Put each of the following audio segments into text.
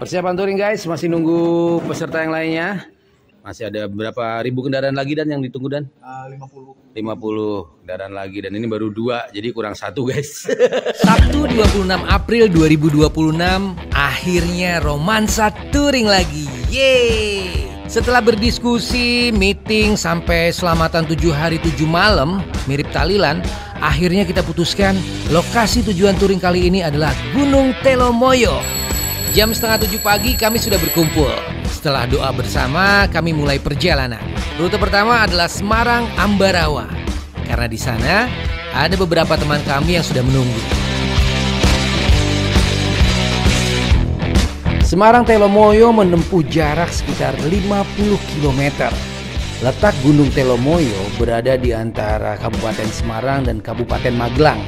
Persiapan touring guys, masih nunggu peserta yang lainnya. Masih ada berapa ribu kendaraan lagi dan yang ditunggu dan? 50 kendaraan lagi dan ini baru 2, jadi kurang 1 guys. Sabtu 26 April 2026 akhirnya romansa touring lagi. Yeay! Setelah berdiskusi, meeting sampai selamatan 7 hari 7 malam, mirip Talilan, akhirnya kita putuskan lokasi tujuan touring kali ini adalah Gunung Telomoyo. Jam setengah 7 pagi kami sudah berkumpul. Setelah doa bersama, kami mulai perjalanan. Rute pertama adalah Semarang Ambarawa. Karena di sana ada beberapa teman kami yang sudah menunggu. Semarang Telomoyo menempuh jarak sekitar 50 km. Letak Gunung Telomoyo berada di antara Kabupaten Semarang dan Kabupaten Magelang.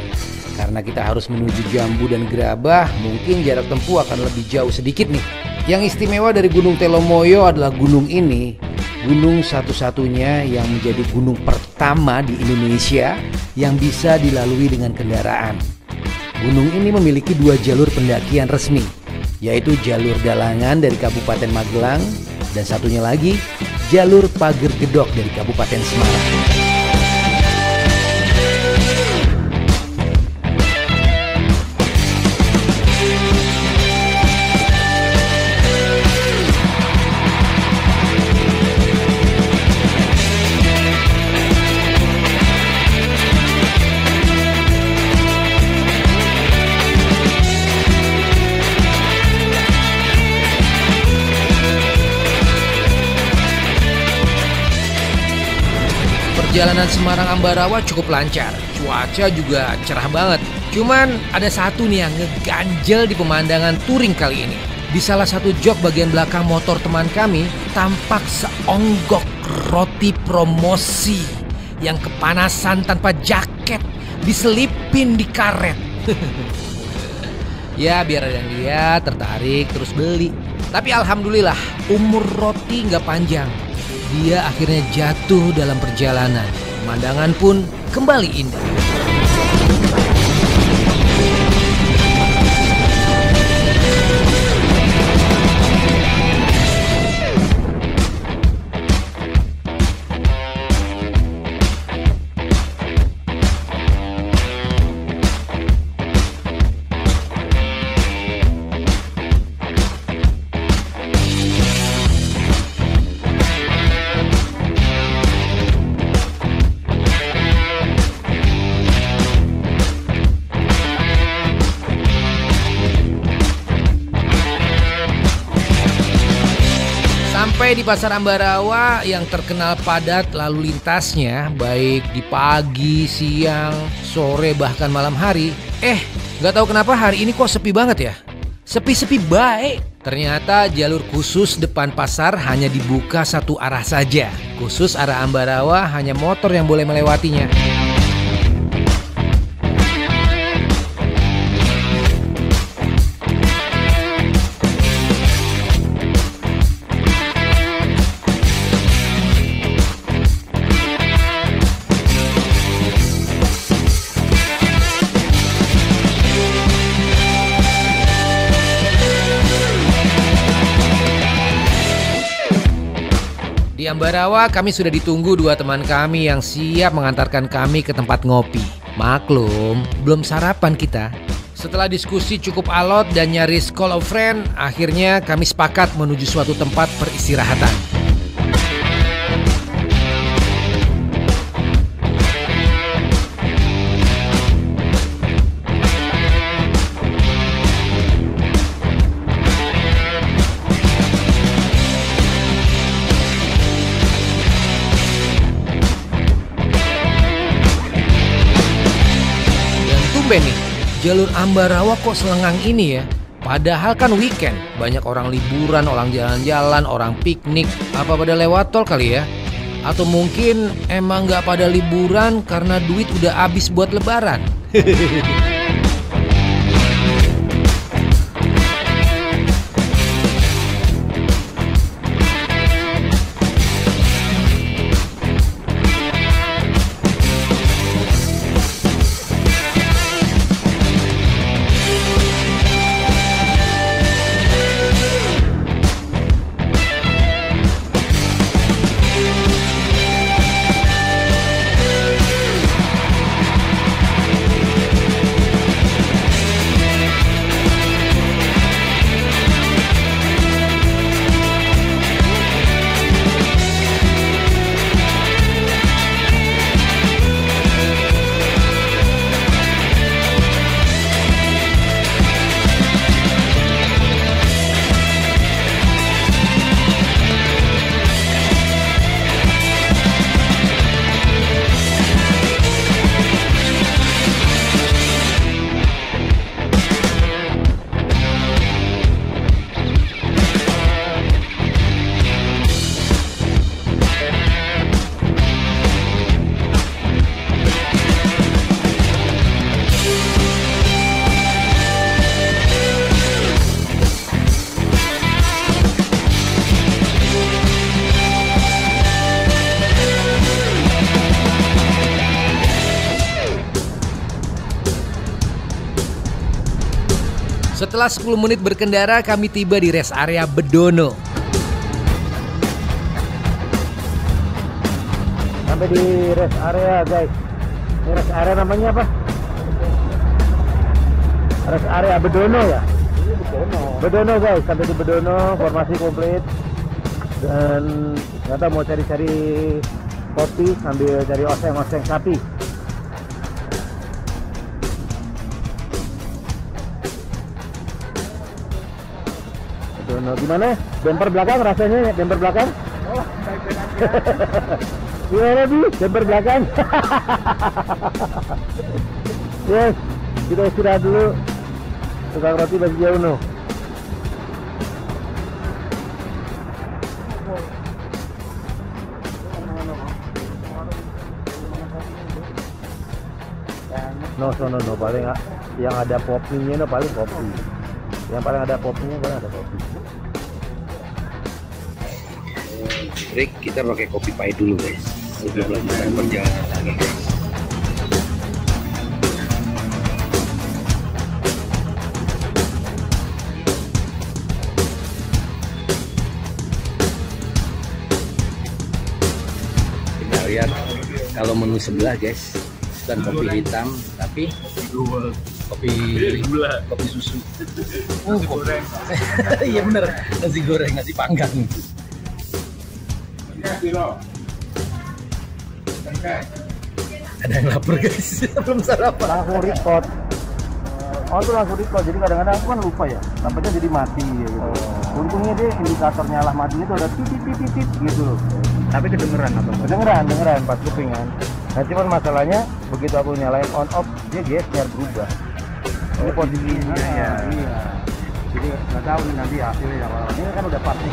Karena kita harus menuju Jambu dan Gerabah, mungkin jarak tempuh akan lebih jauh sedikit nih. Yang istimewa dari Gunung Telomoyo adalah gunung ini, gunung satu-satunya yang menjadi gunung pertama di Indonesia yang bisa dilalui dengan kendaraan. Gunung ini memiliki 2 jalur pendakian resmi, yaitu jalur Dalangan dari Kabupaten Magelang dan satunya lagi jalur Pager Gedok dari Kabupaten Semarang. Perjalanan Semarang Ambarawa cukup lancar, cuaca juga cerah banget. Cuman ada satu nih yang ngeganjel di pemandangan touring kali ini. Di salah satu jok bagian belakang motor teman kami tampak seonggok roti promosi yang kepanasan tanpa jaket diselipin di karet. Ya biar ada yang lihat, tertarik, terus beli. Tapi alhamdulillah umur roti nggak panjang. Dia akhirnya jatuh dalam perjalanan. Pemandangan pun kembali indah. Sampai di Pasar Ambarawa yang terkenal padat lalu lintasnya, baik di pagi, siang, sore, bahkan malam hari. Gak tahu kenapa hari ini kok sepi banget ya? Sepi-sepi baik. Ternyata jalur khusus depan pasar hanya dibuka satu arah saja. Khusus arah Ambarawa hanya motor yang boleh melewatinya. Di Ambarawa kami sudah ditunggu 2 teman kami yang siap mengantarkan kami ke tempat ngopi. Maklum, belum sarapan kita. Setelah diskusi cukup alot dan nyaris call of friend, akhirnya kami sepakat menuju suatu tempat peristirahatan. Nih, jalur Ambarawa kok selengang ini ya? Padahal kan weekend, banyak orang liburan, orang jalan-jalan, orang piknik. Apa pada lewat tol kali ya? Atau mungkin emang gak pada liburan karena duit udah habis buat lebaran? Setelah 10 menit berkendara, kami tiba di rest area Bedono. Sampai di rest area guys. Ini rest area namanya apa? Rest area Bedono ya? Bedono guys, sampai di Bedono, formasi komplit. Dan ternyata mau cari-cari kopi sambil cari oseng-oseng sapi. Bedono gimana? Bumper belakang rasanya ya? Bumper belakang? Oh, gimana Bi? Bumper belakang? Yes, kita istirahat dulu. Tukang roti masih jauh no. No, paling yang ada kopinya no, paling kopi. Yang paling ada kopinya paling ada kopi. Break, kita pakai kopi pahit dulu guys. Udah melanjutkan perjalanan lagi guys. Kita lihat kalau menu sebelah guys, bukan kopi hitam tapi kopi susu. Nasi goreng. Iya bener, nasi goreng, nasi panggang. Ada yang lapar guys, belum sarapan. Langsung record. Oh itu langsung record, jadi kadang-kadang aku kan lupa ya, tampaknya jadi mati ya, gitu. Untungnya dia indikator nyala matinya itu ada titit gitu loh. Tapi kedengeran apa? Kedengeran pas kupingan. Nah cuman masalahnya begitu aku nyalain on off dia geser berubah. Ini posisinya ya. Iya. Jadi nggak tahu nih nanti hasilnya apa. Ini kan udah pasti.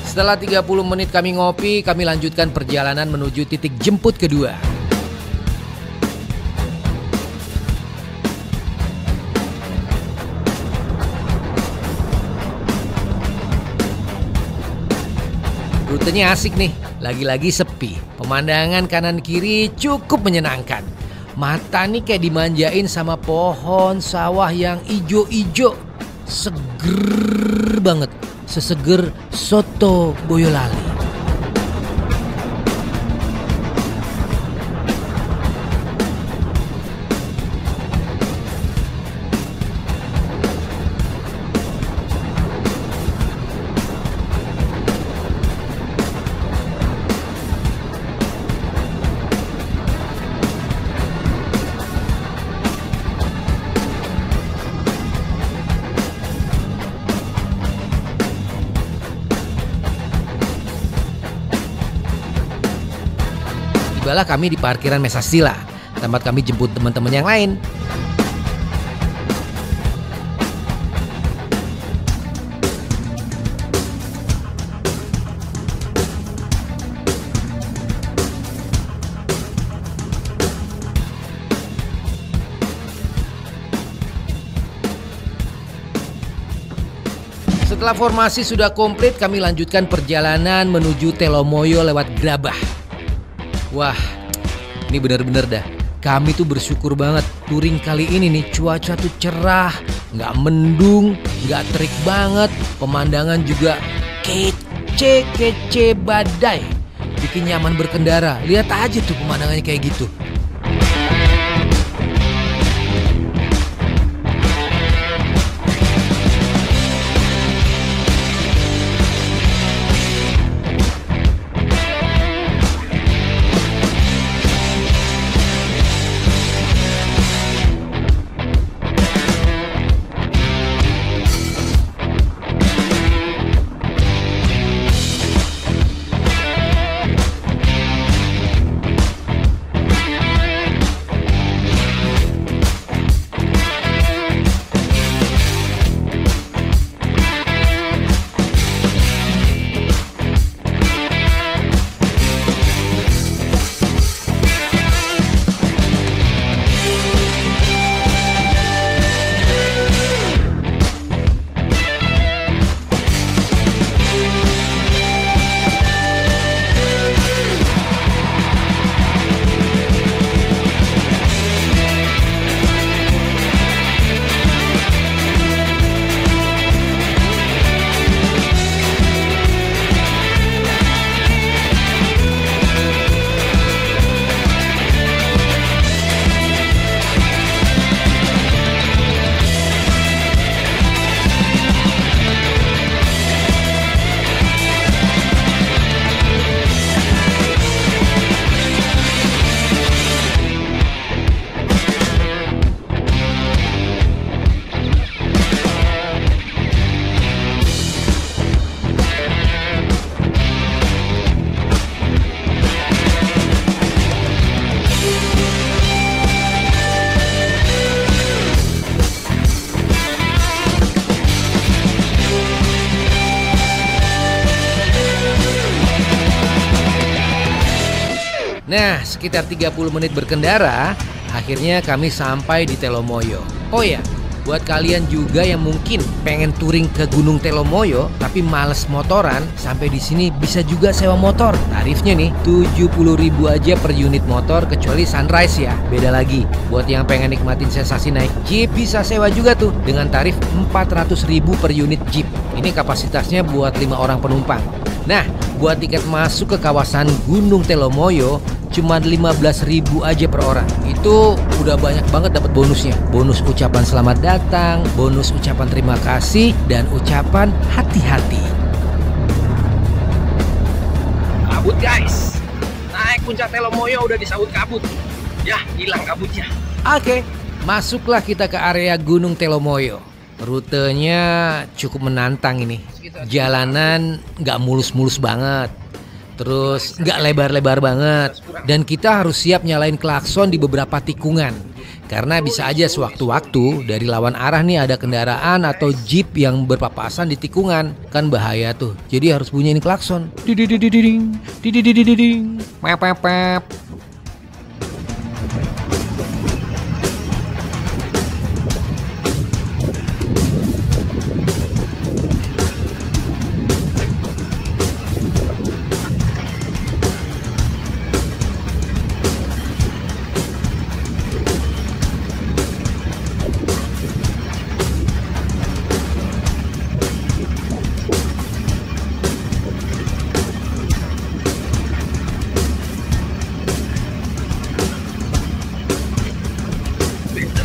Setelah 30 menit kami ngopi, kami lanjutkan perjalanan menuju titik jemput kedua. Rutenya asik nih, lagi-lagi sepi. Pemandangan kanan kiri cukup menyenangkan. Mata nih kayak dimanjain sama pohon sawah yang ijo-ijo. Seger banget, seseger soto Boyolali. Tibalah kami di parkiran Mesastila, tempat kami jemput teman-teman yang lain. Setelah formasi sudah komplit, kami lanjutkan perjalanan menuju Telomoyo lewat Grabah. Wah, ini bener-bener dah. Kami tuh bersyukur banget touring kali ini nih, cuaca tuh cerah, nggak mendung, nggak terik banget, pemandangan juga kece badai, bikin nyaman berkendara. Lihat aja tuh pemandangannya kayak gitu. Nah, sekitar 30 menit berkendara, akhirnya kami sampai di Telomoyo. Oh ya, buat kalian juga yang mungkin pengen touring ke Gunung Telomoyo tapi males motoran, sampai di sini bisa juga sewa motor. Tarifnya nih 70.000 aja per unit motor kecuali Sunrise ya. Beda lagi. Buat yang pengen nikmatin sensasi naik jeep bisa sewa juga tuh dengan tarif 400.000 per unit jeep. Ini kapasitasnya buat 5 orang penumpang. Nah, buat tiket masuk ke kawasan Gunung Telomoyo cuma 15.000 aja per orang. Itu udah banyak banget dapat bonusnya. Bonus ucapan selamat datang, bonus ucapan terima kasih, dan ucapan hati-hati. Kabut guys, naik puncak Telomoyo udah disambut kabut. Ya, hilang kabutnya. Oke, masuklah kita ke area Gunung Telomoyo. Rutenya cukup menantang ini. Jalanan nggak mulus-mulus banget. Terus nggak lebar-lebar banget. Dan kita harus siap nyalain klakson di beberapa tikungan. Karena bisa aja sewaktu-waktu dari lawan arah nih ada kendaraan atau jeep yang berpapasan di tikungan. Kan bahaya tuh. Jadi harus bunyiin klakson. Dididididing, dididididing, pep pep pep.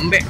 Lembek.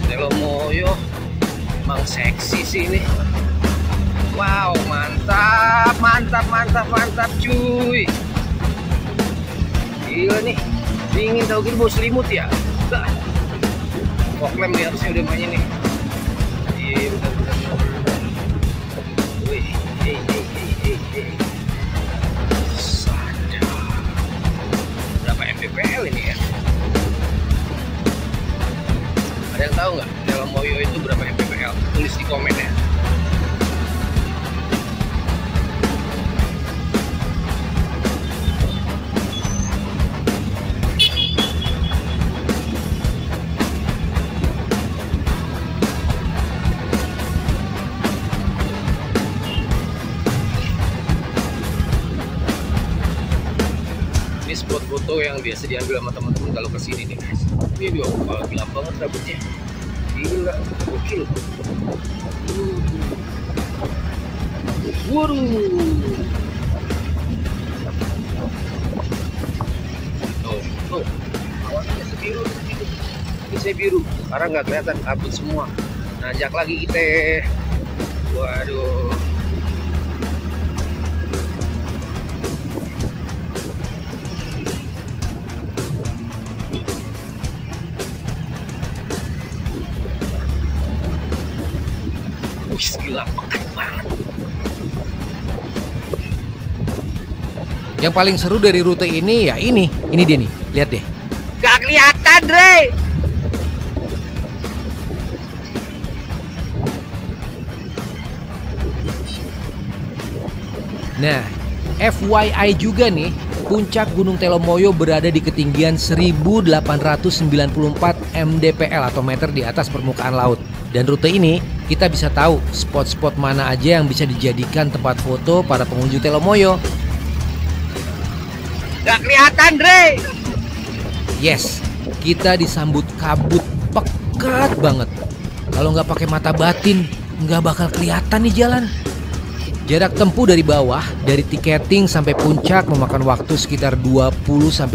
Telomoyo emang seksi sih ini. Wow, mantap, mantap, mantap, mantap cuy. Gila nih, dingin tau gini bawa selimut ya. Udah, foklem nih harusnya udah mainnya nih. Iya, udah. Wih, sadar. Berapa mdpl ini ya? Ada yang tahu nggak Telomoyo itu berapa mdpl? Tulis di komen ya. Ini spot foto yang biasa diambil sama teman-teman kalau kesini nih guys. Ini juga kalau gelap banget rambutnya. Gila, gokil. Waduh. Tuh. Awannya sebiru. Ini saya biru. Sekarang nggak kelihatan, kabut semua. Nanjak lagi kita. Waduh. Gila, pekat banget. Yang paling seru dari rute ini ya ini dia nih, lihat deh. Gak kelihatan, Dre. Nah, FYI juga nih, puncak Gunung Telomoyo berada di ketinggian 1894 mdpl atau meter di atas permukaan laut. Dan rute ini kita bisa tahu spot-spot mana aja yang bisa dijadikan tempat foto para pengunjung Telomoyo. Gak kelihatan, Dre. Yes, kita disambut kabut pekat banget. Kalau nggak pakai mata batin, nggak bakal kelihatan nih jalan. Jarak tempuh dari bawah, dari tiketing sampai puncak memakan waktu sekitar 20-30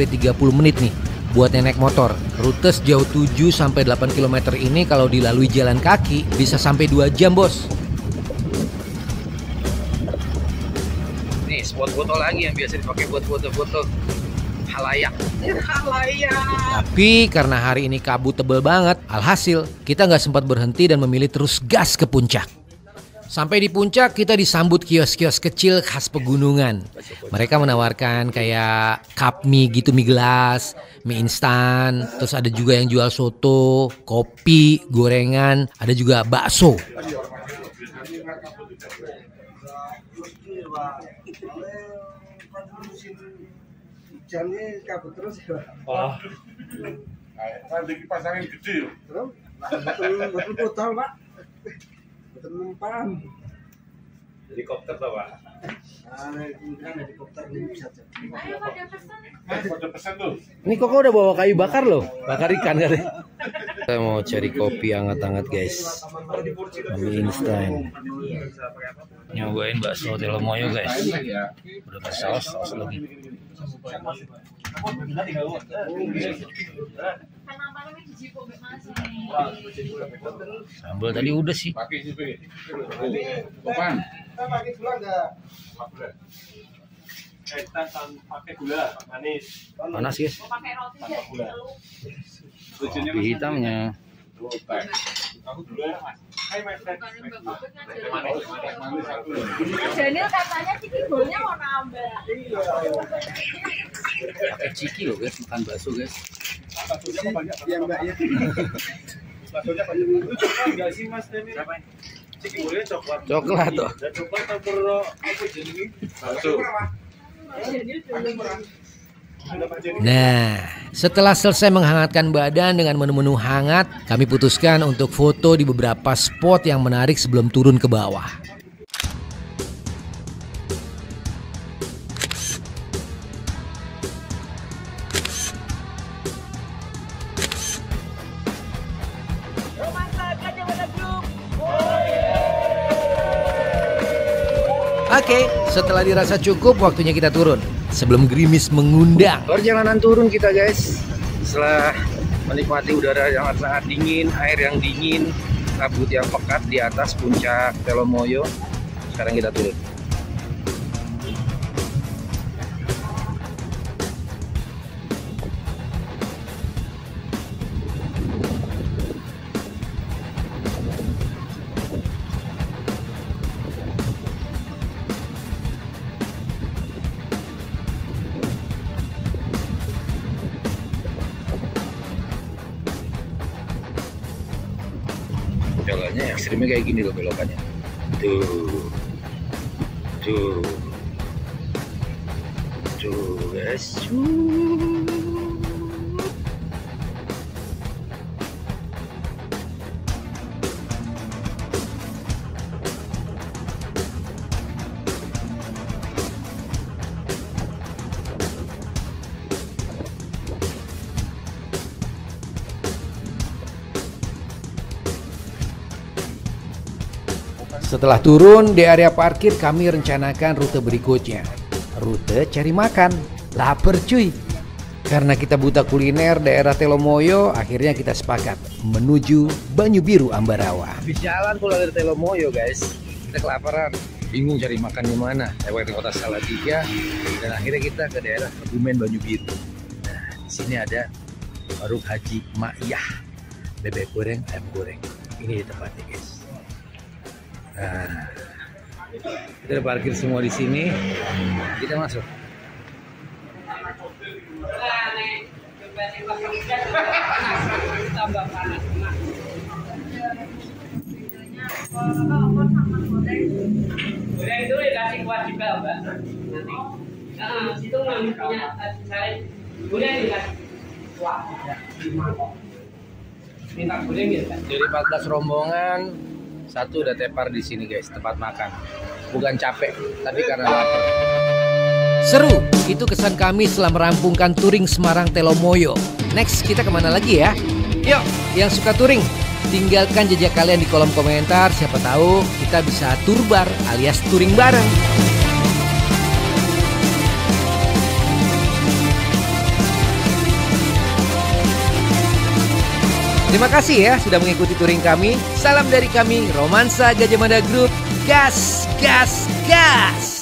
menit nih buat yang naik motor. Rute sejauh 7-8 km ini kalau dilalui jalan kaki bisa sampai 2 jam, bos. Nih spot foto lagi yang biasa dipakai buat foto-foto halayak. Tapi karena hari ini kabut tebel banget, alhasil kita nggak sempat berhenti dan memilih terus gas ke puncak. Sampai di puncak kita disambut kios-kios kecil khas pegunungan. Mereka menawarkan kayak cup mie gitu, mie gelas, mie instan. Terus ada juga yang jual soto, kopi, gorengan, ada juga bakso. Oh, nanti pasangin gede. Betul botol, Pak. Betul numpang. Helikopter tuh, Pak. Kemudian helikopter ini bisa jadi. Pada pesan tuh. Ini Koko udah bawa kayu bakar loh, bakar ikan kan? Kita mau cari kopi hangat-hangat guys, mie instan. Nyobain bakso Telomoyo guys, udah bersaus lagi. Sambal tadi udah sih. Pakai sih, Pak. Kita pakai gula enggak? Kita pakai gula manis. Panas guys. Tanpa gula. Kopi hitamnya. Aku gula ya, Mas. Hai, Mas. Manis satu. Daniel katanya ciki golnya mau nambah. Pakai ciki loh guys, makan bakso guys. Baksonya kok banyak? Iya, Mbak ya. Baksonya banyak. Coklat enggak sih, Mas? Siapa? Ciki gorengnya coklat. Coklat tuh. Dan coklat campur apa jenenge? Bakso. Nah, setelah selesai menghangatkan badan dengan menu-menu hangat, kami putuskan untuk foto di beberapa spot yang menarik sebelum turun ke bawah. Oke, setelah dirasa cukup, waktunya kita turun. Sebelum gerimis mengundang. Perjalanan turun kita guys, setelah menikmati udara yang sangat dingin, air yang dingin, kabut yang pekat di atas puncak Telomoyo. Sekarang kita turun. Jalannya ekstrimnya kayak gini loh belokannya. Tuh guys. Setelah turun di area parkir, kami rencanakan rute berikutnya. Rute cari makan. Laper cuy. Karena kita buta kuliner daerah Telomoyo, akhirnya kita sepakat menuju Banyu Biru Ambarawa. Habis jalan pulang dari Telomoyo guys, kita kelaparan. Bingung cari makan di mana. Lewat kota Salatiga dan akhirnya kita ke daerah Kebumen Banyu Biru. Nah, di sini ada warung Haji Ma'yah. Bebek goreng, ayam goreng. Ini di tempatnya guys. Nah, kita parkir semua di sini. Kita masuk. Goreng itu dikasih kuah juga, Mbak. Nanti. Itu punya saya goreng dikasih kuah. Minta goreng ya, Pak. Jadi 14 rombongan, satu udah tepar di sini guys, tempat makan. Bukan capek, tapi karena lapar. Seru, itu kesan kami setelah merampungkan touring Semarang Telomoyo. Next, kita kemana lagi ya? Yuk, yang suka touring, tinggalkan jejak kalian di kolom komentar. Siapa tahu kita bisa turbar alias touring bareng. Terima kasih ya sudah mengikuti touring kami. Salam dari kami, Romansa Gajah Mada Group. Gas, gas, gas!